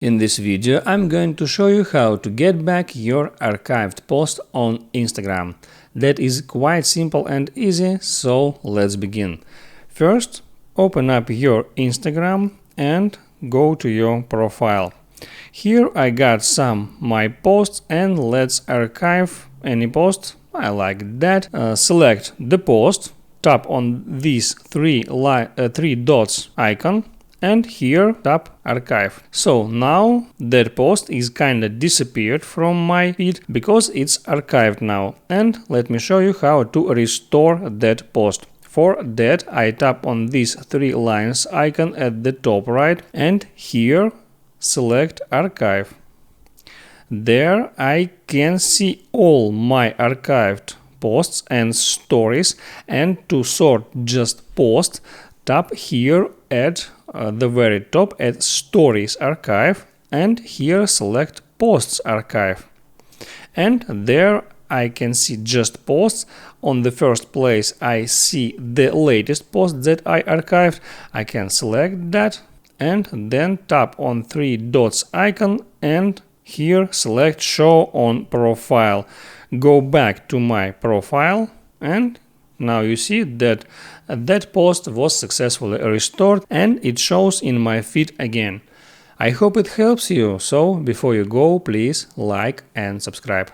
In this video, I'm going to show you how to get back your archived post on Instagram. That is quite simple and easy, so let's begin. First, open up your Instagram and go to your profile. Here I got some my posts and let's archive any post. I like that. Select the post, tap on this three dots icon, and here tap archive. So now that post is kinda disappeared from my feed because it's archived now. And let me show you how to restore that post. For that, I tap on this three lines icon at the top right and here select archive. There I can see all my archived posts and stories, and to sort just posts, tap here at the very top at Stories Archive and here select Posts Archive. And there I can see just posts. On the first place I see the latest post that I archived. I can select that and then tap on three dots icon and here select Show on Profile. Go back to my profile and now you see that that post was successfully restored and it shows in my feed again. I hope it helps you, so before you go, please like and subscribe.